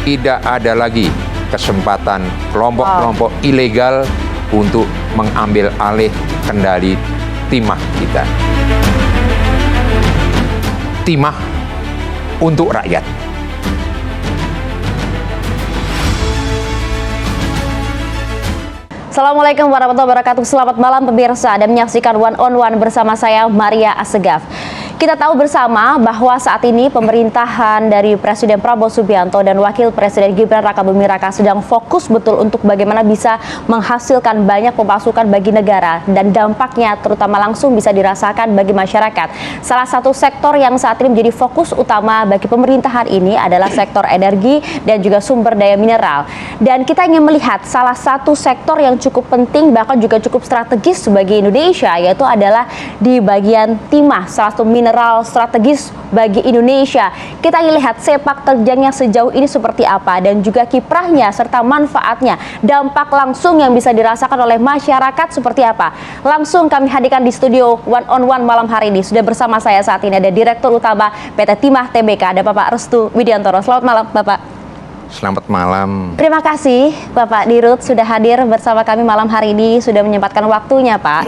Tidak ada lagi kesempatan kelompok-kelompok ilegal untuk mengambil alih kendali timah kita. Timah untuk rakyat. Assalamualaikum warahmatullahi wabarakatuh. Selamat malam pemirsa, dan menyaksikan One on One bersama saya Maria Assegaf. Kita tahu bersama bahwa saat ini pemerintahan dari Presiden Prabowo Subianto dan Wakil Presiden Gibran Rakabuming Raka sedang fokus betul untuk bagaimana bisa menghasilkan banyak pemasukan bagi negara, dan dampaknya terutama langsung bisa dirasakan bagi masyarakat. Salah satu sektor yang saat ini menjadi fokus utama bagi pemerintahan ini adalah sektor energi dan juga sumber daya mineral. Dan kita ingin melihat salah satu sektor yang cukup penting bahkan juga cukup strategis bagi Indonesia, yaitu adalah di bagian timah, salah satu mineral strategis bagi Indonesia. Kita ingin lihat sepak terjangnya sejauh ini seperti apa, dan juga kiprahnya serta manfaatnya, dampak langsung yang bisa dirasakan oleh masyarakat seperti apa. Langsung kami hadirkan di studio One on One malam hari ini. Sudah bersama saya saat ini ada Direktur Utama PT Timah Tbk, ada Bapak Restu Widiantoro. Selamat malam Bapak. Selamat malam. Terima kasih Bapak Dirut sudah hadir bersama kami malam hari ini, sudah menyempatkan waktunya Pak.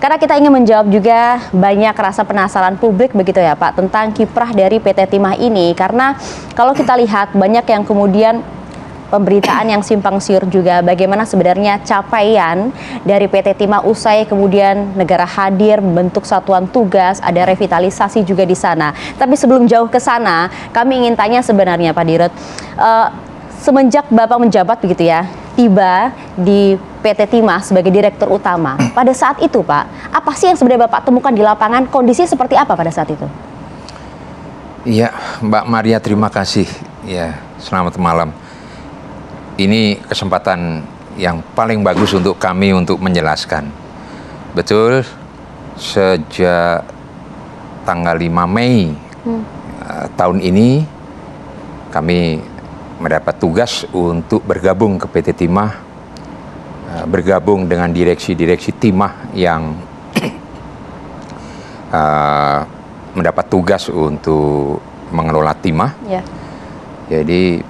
Karena kita ingin menjawab juga banyak rasa penasaran publik begitu ya Pak tentang kiprah dari PT Timah ini. Karena kalau kita lihat banyak yang kemudian pemberitaan yang simpang siur juga bagaimana sebenarnya capaian dari PT Timah usai kemudian negara hadir membentuk satuan tugas, ada revitalisasi juga di sana. Tapi sebelum jauh ke sana, kami ingin tanya sebenarnya Pak Dirut, semenjak Bapak menjabat begitu ya, tiba di PT Timah sebagai Direktur Utama, pada saat itu Pak, apa sih yang sebenarnya Bapak temukan di lapangan, kondisi seperti apa pada saat itu? Iya, Mbak Maria, terima kasih. Ya, selamat malam. Ini kesempatan yang paling bagus untuk kami untuk menjelaskan. Betul, sejak tanggal 5 Mei tahun ini, kami mendapat tugas untuk bergabung ke PT Timah, bergabung dengan direksi-direksi Timah yang mendapat tugas untuk mengelola Timah. Yeah. Jadi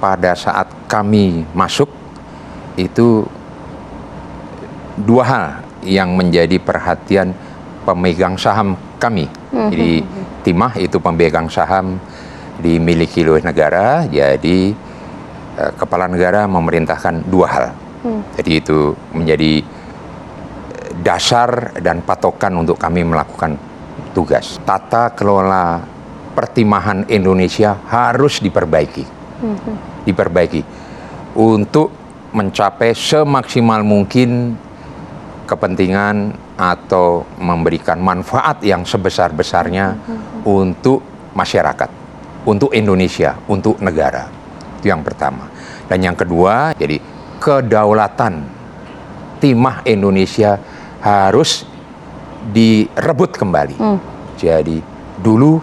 pada saat kami masuk itu dua hal yang menjadi perhatian pemegang saham kami. Jadi Timah itu pemegang saham dimiliki oleh negara, jadi kepala negara memerintahkan dua hal. Jadi itu menjadi dasar dan patokan untuk kami melakukan tugas. Tata kelola pertimahan Indonesia harus diperbaiki. Diperbaiki untuk mencapai semaksimal mungkin kepentingan atau memberikan manfaat yang sebesar-besarnya untuk masyarakat, untuk Indonesia, untuk negara. Itu yang pertama. Dan yang kedua, jadi kedaulatan timah Indonesia harus direbut kembali. Jadi dulu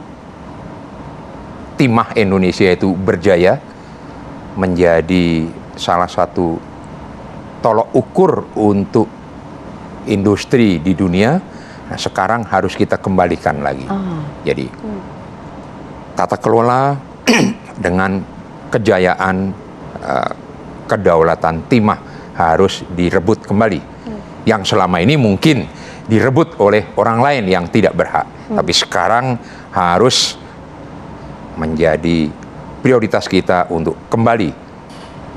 timah Indonesia itu berjaya, menjadi salah satu tolok ukur untuk industri di dunia. Nah, sekarang harus kita kembalikan lagi. Jadi tata kelola dengan kejayaan kedaulatan timah harus direbut kembali. Yang selama ini mungkin direbut oleh orang lain yang tidak berhak. Tapi sekarang harus menjadi prioritas kita untuk kembali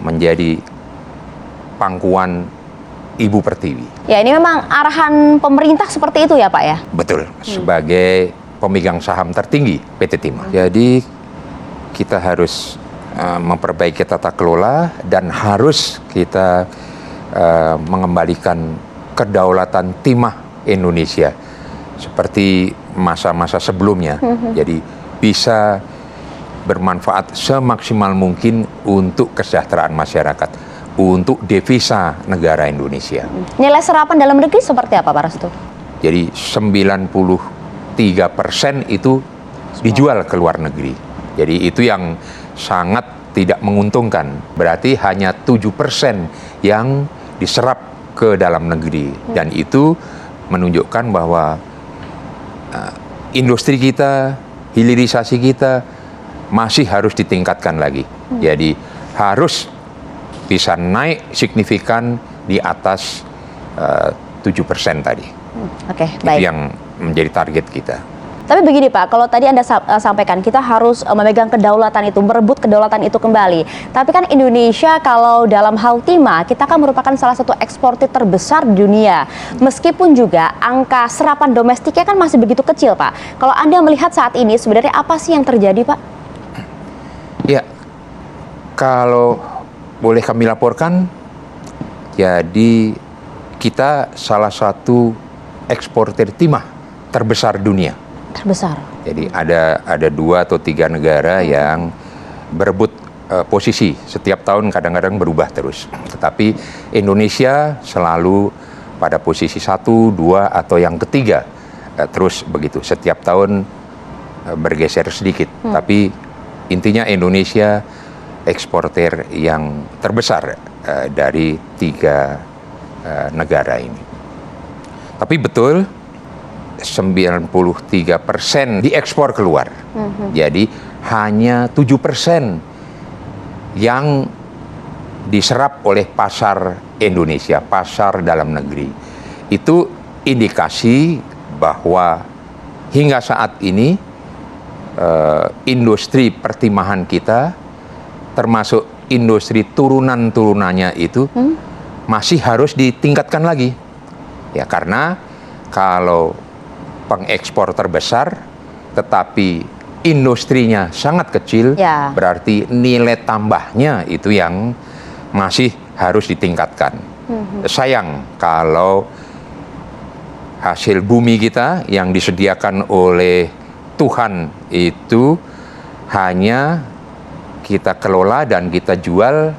menjadi pangkuan Ibu Pertiwi. Ya, ini memang arahan pemerintah seperti itu ya Pak ya? Betul, sebagai pemegang saham tertinggi PT Timah. Jadi kita harus memperbaiki tata kelola dan harus kita mengembalikan kedaulatan timah Indonesia seperti masa-masa sebelumnya. Jadi bisa bermanfaat semaksimal mungkin untuk kesejahteraan masyarakat, untuk devisa negara Indonesia. Nilai serapan dalam negeri seperti apa Pak Restu? Jadi 93% itu dijual ke luar negeri. Jadi itu yang sangat tidak menguntungkan. Berarti hanya 7% yang diserap ke dalam negeri. Dan itu menunjukkan bahwa industri kita, hilirisasi kita masih harus ditingkatkan lagi. Jadi harus bisa naik signifikan di atas 7% tadi. Oke, Itu baik. yang menjadi target kita. Tapi begini Pak, kalau tadi Anda sampaikan kita harus memegang kedaulatan itu, merebut kedaulatan itu kembali. Tapi kan Indonesia kalau dalam hal timah, kita kan merupakan salah satu eksportir terbesar di dunia. Meskipun juga angka serapan domestiknya kan masih begitu kecil Pak. Kalau Anda melihat saat ini sebenarnya apa sih yang terjadi Pak? Ya, kalau boleh kami laporkan, jadi kita salah satu eksportir timah terbesar dunia. Terbesar. Jadi ada 2 atau 3 negara yang berebut posisi. Setiap tahun kadang-kadang berubah terus. Tetapi Indonesia selalu pada posisi 1, 2 atau yang ketiga. Terus begitu. Setiap tahun bergeser sedikit. Tapi intinya Indonesia eksportir yang terbesar dari 3 negara ini. Tapi betul 93% diekspor keluar. Jadi hanya 7% yang diserap oleh pasar Indonesia, pasar dalam negeri. Itu indikasi bahwa hingga saat ini industri pertimahan kita, termasuk industri turunan-turunannya itu masih harus ditingkatkan lagi. Ya, karena kalau pengekspor terbesar tetapi industrinya sangat kecil, Ya. berarti nilai tambahnya itu yang masih harus ditingkatkan. Sayang kalau hasil bumi kita yang disediakan oleh Tuhan itu hanya kita kelola dan kita jual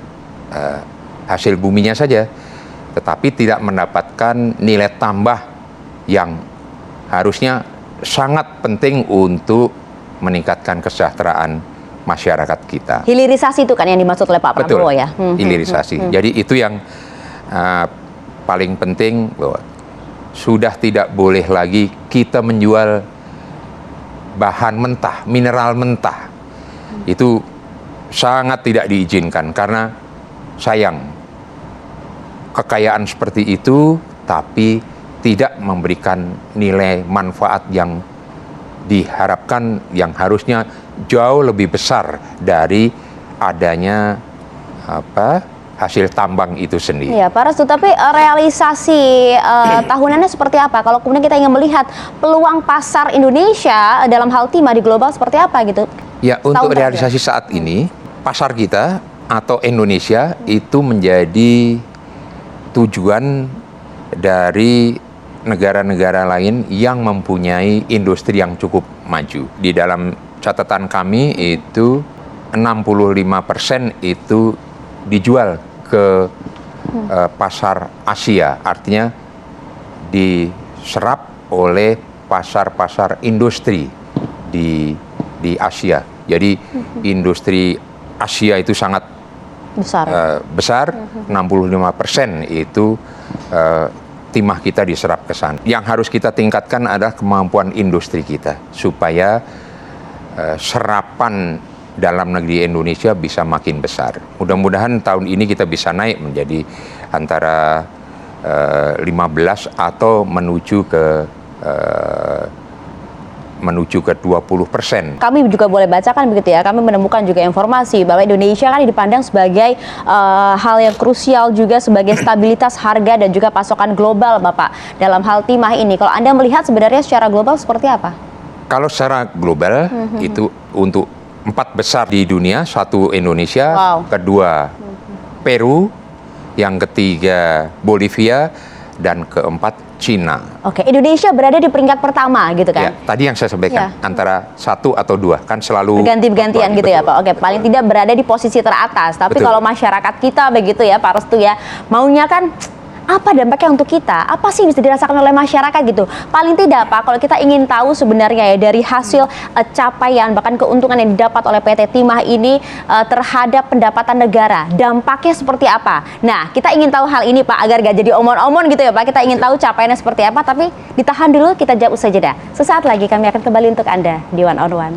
hasil buminya saja, tetapi tidak mendapatkan nilai tambah yang harusnya sangat penting untuk meningkatkan kesejahteraan masyarakat kita. Hilirisasi itu kan yang dimaksud oleh Pak Prabowo ya? Hilirisasi. Jadi itu yang paling penting, bahwa sudah tidak boleh lagi kita menjual bahan mentah, mineral mentah. Itu sangat tidak diizinkan karena sayang kekayaan seperti itu tapi tidak memberikan nilai manfaat yang diharapkan, yang harusnya jauh lebih besar dari adanya hasil tambang itu sendiri. Iya, Pak Restu, tapi realisasi tahunannya seperti apa? Kalau kemudian kita ingin melihat peluang pasar Indonesia dalam hal timah di global seperti apa gitu? Ya, Setahun untuk terakhir. realisasi saat ini, pasar kita atau Indonesia itu menjadi tujuan dari negara-negara lain yang mempunyai industri yang cukup maju. Di dalam catatan kami itu 65% itu dijual ke pasar Asia, artinya diserap oleh pasar-pasar industri di Asia. Jadi industri Asia itu sangat besar, 65% itu timah kita diserap ke sana. Yang harus kita tingkatkan adalah kemampuan industri kita supaya serapan dalam negeri Indonesia bisa makin besar. Mudah-mudahan tahun ini kita bisa naik menjadi antara 15 atau menuju ke 20%. Kami juga boleh bacakan begitu ya, kami menemukan juga informasi bahwa Indonesia kan dipandang sebagai hal yang krusial juga sebagai stabilitas harga dan juga pasokan global Bapak dalam hal timah ini. Kalau Anda melihat sebenarnya secara global seperti apa? Kalau secara global itu untuk 4 besar di dunia, 1 Indonesia, kedua Peru, yang ketiga Bolivia, dan keempat Cina. Oke, Indonesia berada di peringkat pertama gitu kan? Ya, tadi yang saya sampaikan antara 1 atau 2 kan selalu berganti-gantian gitu ya Pak. Oke, paling tidak berada di posisi teratas. Tapi kalau masyarakat kita begitu ya Pak Restu ya, maunya kan apa dampaknya untuk kita? Apa sih bisa dirasakan oleh masyarakat gitu? Paling tidak Pak, kalau kita ingin tahu sebenarnya ya dari hasil capaian bahkan keuntungan yang didapat oleh PT Timah ini terhadap pendapatan negara, dampaknya seperti apa? Nah, kita ingin tahu hal ini Pak agar gak jadi omon-omon gitu ya Pak. Kita ingin tahu capaiannya seperti apa, tapi ditahan dulu, kita jawab usai jeda. Sesaat lagi kami akan kembali untuk Anda di One on One.